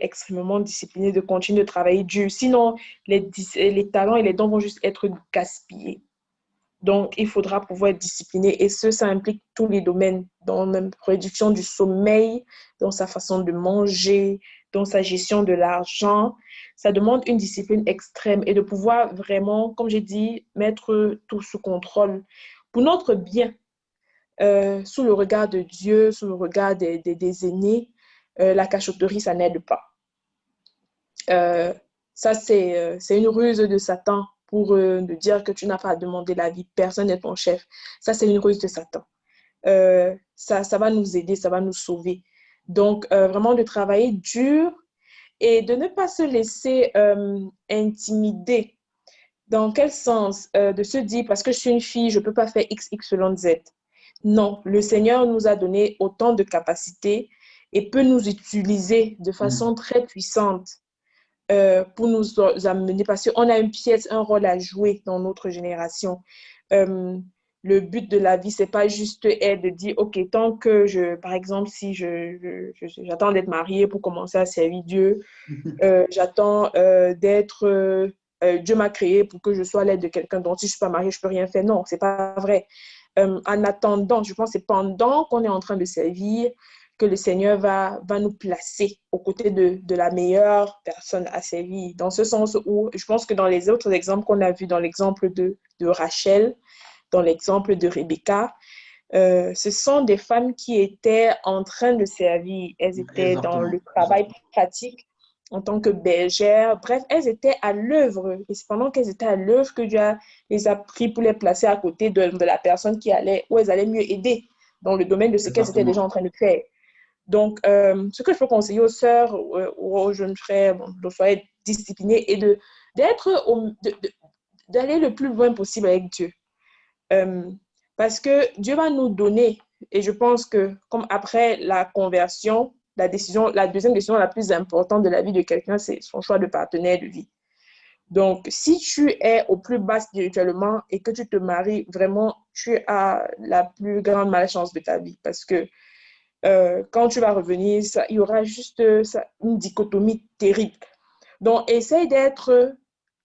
extrêmement discipliné, de continuer de travailler dur. Sinon, les talents et les dons vont juste être gaspillés. Donc, il faudra pouvoir être discipliné. Et ça implique tous les domaines, dans la réduction du sommeil, dans sa façon de manger, dans sa gestion de l'argent. Ça demande une discipline extrême et de pouvoir vraiment, comme j'ai dit, mettre tout sous contrôle pour notre bien, sous le regard de Dieu, sous le regard des aînés. La cachotterie, ça n'aide pas. Ça, c'est une ruse de Satan pour de dire que tu n'as pas à demander l'avis. Personne n'est ton chef. Ça, c'est une ruse de Satan. Ça va nous aider, ça va nous sauver. Donc, vraiment de travailler dur et de ne pas se laisser intimider. Dans quel sens? De se dire, parce que je suis une fille, je ne peux pas faire X, Y, Z. Non, le Seigneur nous a donné autant de capacités et peut nous utiliser de façon très puissante pour nous amener, parce qu'on a une pièce, un rôle à jouer dans notre génération. Le but de la vie, c'est pas juste être de dire, OK, tant que par exemple, si j'attends d'être mariée pour commencer à servir Dieu, j'attends Dieu m'a créé pour que je sois l'aide de quelqu'un, donc si je ne suis pas mariée, je ne peux rien faire. Non, ce n'est pas vrai. En attendant, je pense que c'est pendant qu'on est en train de servir que le Seigneur va nous placer aux côtés de la meilleure personne à servir. Dans ce sens où, je pense que dans les autres exemples qu'on a vus, dans l'exemple de Rachel, dans l'exemple de Rebecca, ce sont des femmes qui étaient en train de servir. Elles étaient dans le travail pratique en tant que bergères. Bref, elles étaient à l'œuvre. Et c'est pendant qu'elles étaient à l'œuvre que Dieu les a pris pour les placer à côté de la personne où elles allaient mieux aider dans le domaine de ce qu'elles étaient déjà en train de faire. Donc, ce que je peux conseiller aux sœurs ou aux jeunes frères, de soyez disciplinés et d'aller le plus loin possible avec Dieu. Parce que Dieu va nous donner, et je pense que comme après la conversion, la deuxième décision la plus importante de la vie de quelqu'un, c'est son choix de partenaire de vie. Donc, si tu es au plus bas spirituellement et que tu te maries, vraiment, tu as la plus grande malchance de ta vie. Parce que quand tu vas revenir, il y aura juste une dichotomie terrible. Donc, essaye d'être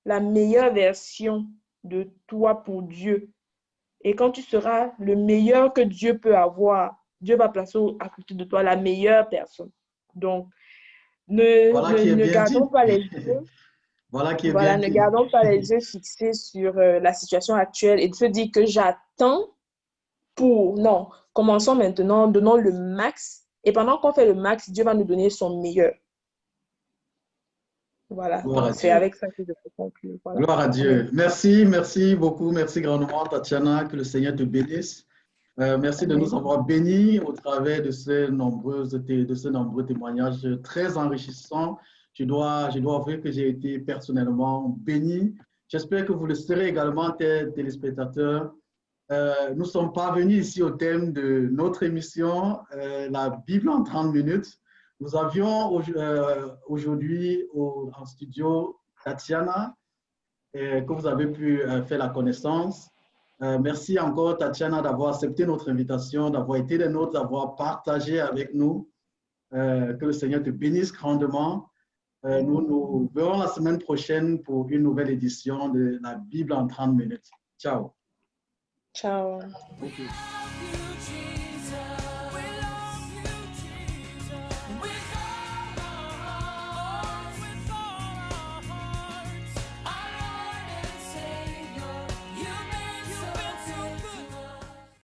la meilleure version de toi pour Dieu. Et quand tu seras le meilleur que Dieu peut avoir, Dieu va placer à côté de toi la meilleure personne. Donc, ne gardons pas les yeux. Ne gardons pas les yeux fixés sur la situation actuelle et de se dire que j'attends pour... Non, commençons maintenant, donnons le max. Et pendant qu'on fait le max, Dieu va nous donner son meilleur. Voilà, c'est avec ça que je peux conclure. Voilà. Gloire à Dieu. Merci beaucoup, merci grandement, Tatiana, que le Seigneur te bénisse. Merci de nous avoir bénis au travers de ces nombreux témoignages très enrichissants. Je dois avouer que j'ai été personnellement béni. J'espère que vous le serez également, téléspectateurs. Nous sommes parvenus ici au thème de notre émission, la Bible en 30 minutes. Nous avions aujourd'hui en studio Tatiana, que vous avez pu faire la connaissance. Merci encore, Tatiana, d'avoir accepté notre invitation, d'avoir été des nôtres, d'avoir partagé avec nous. Que le Seigneur te bénisse grandement. Nous nous verrons la semaine prochaine pour une nouvelle édition de la Bible en 30 minutes. Ciao. Ciao. Okay.